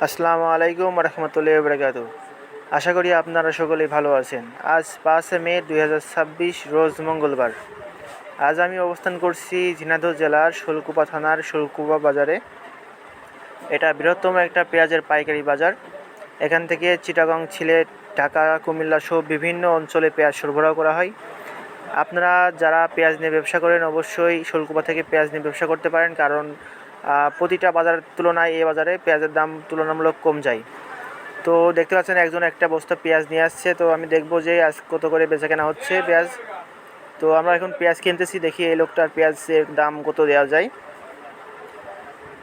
আসসালামু আলাইকুম রহমতুল্লাহি ওয়া বারাকাতুহু। আশা করি আপনারা সকলেই ভালো আছেন। আজ 5 মে 2026 রোজ মঙ্গলবার। আজ আমি অবস্থান করছি ঝিনাইদহ জেলার শোলকুপা থানার শোলকুপা বাজারে। এটা বৃহত্তম একটা পেঁয়াজের পাইকারি বাজার। এখান থেকে চিটাগং, সিলেট, ঢাকা, কুমিল্লা সহ বিভিন্ন অঞ্চলে পেঁয়াজ সরবরাহ করা হয়। আপনারা যারা পেঁয়াজ নিয়ে ব্যবসা করেন অবশ্যই শোলকুপা থেকে পেঁয়াজ নিয়ে ব্যবসা করতে পারেন, কারণ প্রতিটা বাজারের তুলনায় এই বাজারে পেঁয়াজের দাম তুলনামূলক কম যায়। তো দেখতে পাচ্ছেন একজন একটা বস্তা পেঁয়াজ নিয়ে আসছে। তো আমি দেখবো যে আজ কত করে বেচা কেনা হচ্ছে পেঁয়াজ। তো আমরা এখন পেঁয়াজ কিনতেছি, দেখি এই লোকটার পেঁয়াজের দাম কত দেওয়া যায়।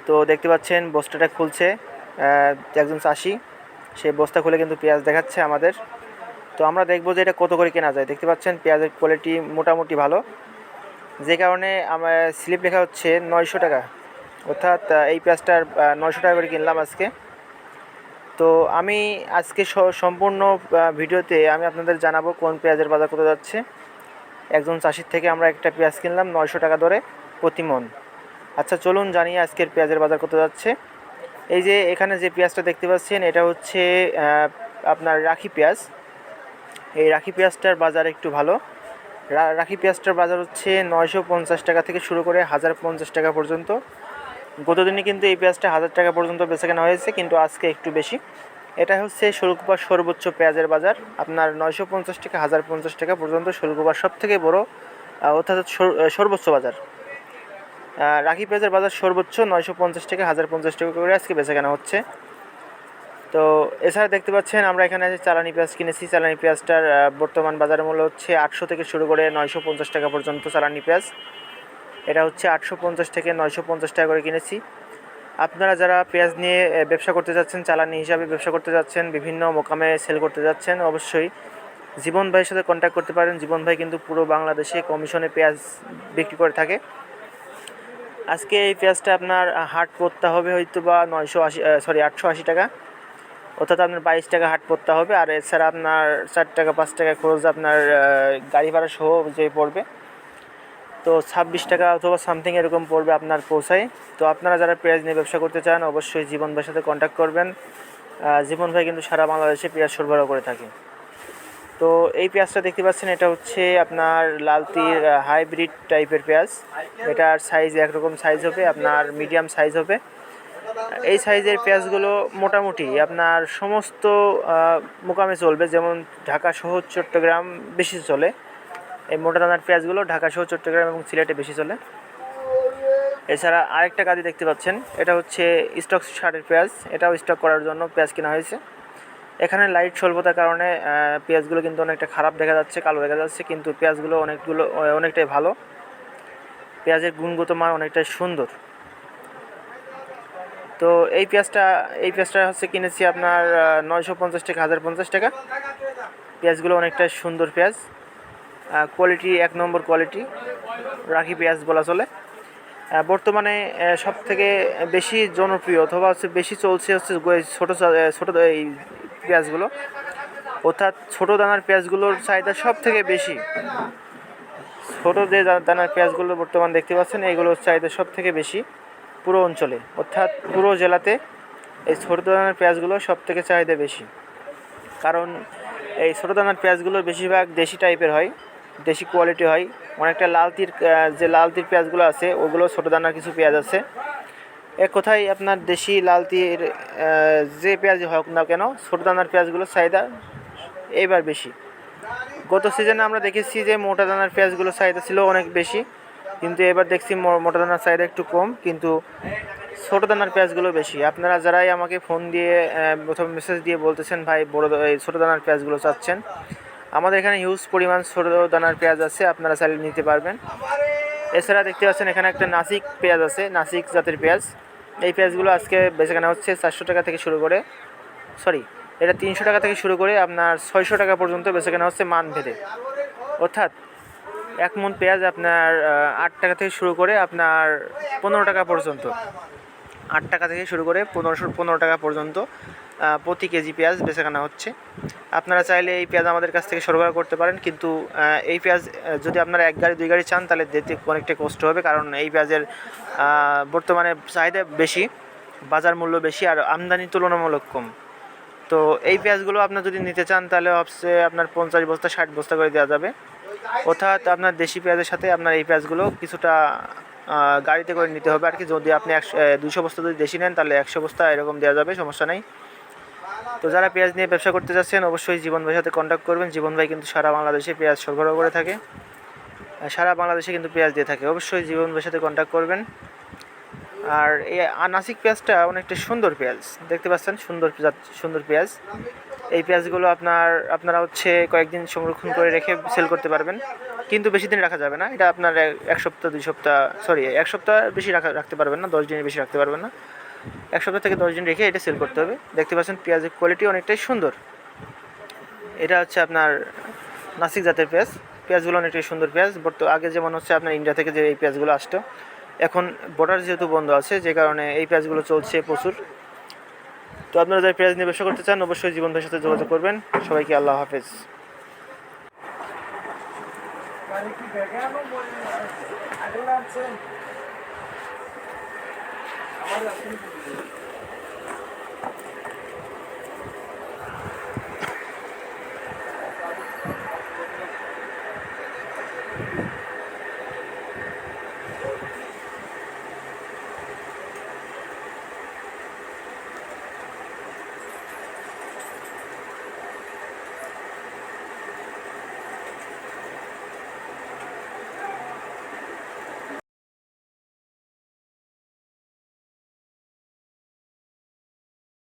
তো দেখতে পাচ্ছেন বস্তাটা খুলছে একজন চাষি, সে বস্তা খুলে কিন্তু পেঁয়াজ দেখাচ্ছে আমাদের। তো আমরা দেখবো যে এটা কত করে কেনা যায়। দেখতে পাচ্ছেন পেঁয়াজের কোয়ালিটি মোটামুটি ভালো, যে কারণে আমার স্লিপ লেখা হচ্ছে 900 টাকা, অর্থাৎ এই পেঁয়াজটার 900 টাকা করে কিনলাম আজকে। তো আমি আজকে সম্পূর্ণ ভিডিওতে আমি আপনাদের জানাবো কোন পেঁয়াজের বাজার কত যাচ্ছে। একজন চাষির থেকে আমরা একটা পেঁয়াজ কিনলাম 900 টাকা দরে প্রতি মন। আচ্ছা চলুন জানি আজকের পেঁয়াজের বাজার কত যাচ্ছে। এই যে এখানে যে পেঁয়াজটা দেখতে পাচ্ছেন এটা হচ্ছে আপনার রাখি পেঁয়াজ। এই রাখি পেঁয়াজটার বাজার একটু ভালো। রাখি পেঁয়াজটার বাজার হচ্ছে 950 টাকা থেকে শুরু করে 1050 টাকা পর্যন্ত। গতদিনে কিন্তু এই পেঁয়াজটা 1000 টাকা পর্যন্ত বেচাকেনা হয়েছে, কিন্তু আজকে একটু বেশি। এটা হচ্ছে শোলকুপার সর্বোচ্চ পেঁয়াজের বাজার। আপনার 950 থেকে 1050 টাকা পর্যন্ত শোলকুপার সবথেকে বড় অর্থাৎ সর্বোচ্চ বাজার। রাখি পেঁয়াজের বাজার সর্বোচ্চ 950 থেকে 1050 টাকা করে আজকে বেচাকেনা হচ্ছে। তো এছাড়া দেখতে পাচ্ছেন আমরা এখানে চালানি পেঁয়াজ কিনেছি। চালানি পেঁয়াজটার বর্তমান বাজার মূল্য হচ্ছে 800 থেকে শুরু করে 950 টাকা পর্যন্ত চালানি পেঁয়াজ। এটা হচ্ছে 850 থেকে 950 টাকা করে কিনেছি। আপনারা যারা পেঁয়াজ নিয়ে ব্যবসা করতে যাচ্ছেন, চালানি হিসাবে ব্যবসা করতে যাচ্ছেন, বিভিন্ন মোকামে সেল করতে যাচ্ছেন, অবশ্যই জীবন ভাইয়ের সাথে কন্ট্যাক্ট করতে পারেন। জীবন ভাই কিন্তু পুরো বাংলাদেশে কমিশনে পেঁয়াজ বিক্রি করে থাকে। আজকে এই পেঁয়াজটা আপনার হাট পড়তে হবে হয়তো বা 880 টাকা, অর্থাৎ আপনার 22 টাকা হাট পড়তে হবে। আর এছাড়া আপনার 4 টাকা 5 টাকা খরচ আপনার গাড়ি ভাড়া সহ যে পড়বে, তো 26 টাকা অথবা সামথিং এরকম পড়বে আপনার পৌঁছায়। তো আপনারা যারা পেঁয়াজ নিয়ে ব্যবসা করতে চান অবশ্যই জীবন ভাইয়ের সাথে কন্ট্যাক্ট করবেন। জীবন ভাই কিন্তু সারা বাংলাদেশে পেঁয়াজ সরবরাহ করে থাকে। তো এই পেঁয়াজটা দেখতে পাচ্ছেন এটা হচ্ছে আপনার লালতির হাইব্রিড টাইপের পেঁয়াজ। এটার সাইজ একরকম সাইজ হবে, আপনার মিডিয়াম সাইজ হবে। এই সাইজের পেঁয়াজগুলো মোটামুটি আপনার সমস্ত মোকামে চলবে, যেমন ঢাকা সহ চট্টগ্রাম বেশি চলে। এই মোটা দানার পেঁয়াজগুলো ঢাকা সহ চট্টগ্রাম এবং সিলেটে বেশি চলে। এছাড়া আরেকটা কাজই দেখতে পাচ্ছেন, এটা হচ্ছে স্টক সারের পেঁয়াজ। এটাও স্টক করার জন্য পেঁয়াজ কেনা হয়েছে। এখানে লাইট স্বল্পতার কারণে পেঁয়াজগুলো কিন্তু অনেকটা খারাপ দেখা যাচ্ছে, কালো দেখা যাচ্ছে, কিন্তু পেঁয়াজগুলো অনেকটাই ভালো। পেঁয়াজের গুণগত মান অনেকটাই সুন্দর। তো এই পেঁয়াজটা হচ্ছে কিনেছি আপনার 950 থেকে 1050 টাকা। পেঁয়াজগুলো অনেকটাই সুন্দর পেঁয়াজ, কোয়ালিটি 1 নম্বর কোয়ালিটি, রাখি পেঁয়াজ বলা চলে। বর্তমানে সবথেকে বেশি জনপ্রিয় অথবা হচ্ছে বেশি চলছে হচ্ছে ছোটো এই পেঁয়াজগুলো, অর্থাৎ ছোটো দানার পেঁয়াজগুলোর চাহিদা সব থেকে বেশি। ছোটো যে দানার পেঁয়াজগুলো বর্তমান দেখতে পাচ্ছেন এইগুলোর চাহিদা সব থেকে বেশি পুরো অঞ্চলে, অর্থাৎ পুরো জেলাতে এই ছোটো দানার পেঁয়াজগুলো সব থেকে চাহিদা বেশি। কারণ এই ছোটো দানার পেঁয়াজগুলো বেশিরভাগ দেশি টাইপের হয়, দেশি কোয়ালিটি হয়। অনেকটা লালতির পেঁয়াজগুলো আছে ওগুলো ছোটো দানার কিছু পেঁয়াজ আছে। এক কথায় আপনার দেশি লালতির যে পেঁয়াজ হোক না কেন, ছোটো দানার পেঁয়াজগুলোর চাহিদা এইবার বেশি। গত সিজনে আমরা দেখেছি যে মোটা দানার পেঁয়াজগুলোর চাহিদা ছিল অনেক বেশি, কিন্তু এবার দেখছি মোটা দানার চাহিদা একটু কম, কিন্তু ছোটো দানার পেঁয়াজগুলো বেশি। আপনারা যারাই আমাকে ফোন দিয়ে প্রথমে মেসেজ দিয়ে বলতেছেন ভাই এই ছোটো দানার পেঁয়াজগুলো চাচ্ছেন, আমাদের এখানে হিউজ পরিমাণ ছোটো দানার পেঁয়াজ আছে, আপনারা চাইলে নিতে পারবেন। এছাড়া দেখতে পাচ্ছেন এখানে একটা নাসিক পেঁয়াজ আছে, নাসিক জাতের পেঁয়াজ। এই পেঁয়াজগুলো আজকে বেচাকেনা হচ্ছে 400 টাকা থেকে শুরু করে এটা 300 টাকা থেকে শুরু করে আপনার 600 টাকা পর্যন্ত বেচাকেনা হচ্ছে মান ভেদে। অর্থাৎ 1 মণ পেঁয়াজ আপনার 8 টাকা থেকে শুরু করে আপনার 15 টাকা পর্যন্ত, 8 টাকা থেকে শুরু করে 15 টাকা পর্যন্ত প্রতি কেজি পেঁয়াজ বেচাকেনা হচ্ছে। আপনারা চাইলে এই পেঁয়াজ আমাদের কাছ থেকে সরবরাহ করতে পারেন, কিন্তু এই পেঁয়াজ যদি আপনারা 1 গাড়ি 2 গাড়ি চান তাহলে দিতে অনেকটা কষ্ট হবে, কারণ এই পেঁয়াজের বর্তমানে চাহিদা বেশি। বাজার মূল্য বেশি আর আমদানি তুলনামূলক কম। তো এই পেঁয়াজগুলো আপনার যদি নিতে চান তাহলে হচ্ছে আপনার 50 বস্তা 60 বস্তা করে দেওয়া যাবে। অর্থাৎ আপনার দেশি পেঁয়াজের সাথে আপনার এই পেঁয়াজগুলো কিছুটা গাড়িতে করে নিতে হবে আর কি। যদি আপনি 200 বস্তা যদি দেশি নেন তাহলে 100 বস্তা এরকম দেওয়া যাবে, সমস্যা নেই। তো যারা পেঁয়াজ নিয়ে ব্যবসা করতে যাচ্ছেন অবশ্যই জীবন ভাইয়ের সাথে কন্ট্যাক্ট করবেন। জীবন ভাই কিন্তু সারা বাংলাদেশে পেঁয়াজ সরবরাহ করে থাকে, সারা বাংলাদেশে কিন্তু পেঁয়াজ দিয়ে থাকে। অবশ্যই জীবন ভাইয়ের সাথে কন্ট্যাক্ট করবেন। আর এই নাসিক পেঁয়াজটা অনেকটা সুন্দর পেঁয়াজ, দেখতে পাচ্ছেন সুন্দর পেঁয়াজ। এই পেঁয়াজগুলো আপনারা হচ্ছে কয়েকদিন সংরক্ষণ করে রেখে সেল করতে পারবেন, কিন্তু বেশি দিন রাখা যাবে না। এটা আপনার 1 সপ্তাহ 2 সপ্তাহ, সরি 1 সপ্তাহ বেশি রাখতে পারবেন না, 10 দিনের বেশি রাখতে পারবেন না। 1 সপ্তাহ থেকে 10 দিন রেখে এটা সেল করতে হবে। দেখতে পাচ্ছেন পেঁয়াজের কোয়ালিটি অনেকটাই সুন্দর। এটা হচ্ছে আপনার নাসিক জাতের পেঁয়াজ। পেঁয়াজগুলো অনেকটাই সুন্দর পেঁয়াজ। আগে যেমন হচ্ছে আপনার ইন্ডিয়া থেকে যে এই পেঁয়াজগুলো আসতো, এখন বর্ডার যেহেতু বন্ধ আছে যে কারণে এই পেঁয়াজগুলো চলছে প্রচুর। তো আপনারা যারা পেঁয়াজ নিয়ে ব্যবসা করতে চান অবশ্যই জীবন ভাইয়ের সাথে যোগাযোগ করবেন। সবাইকে আল্লাহ হাফেজ।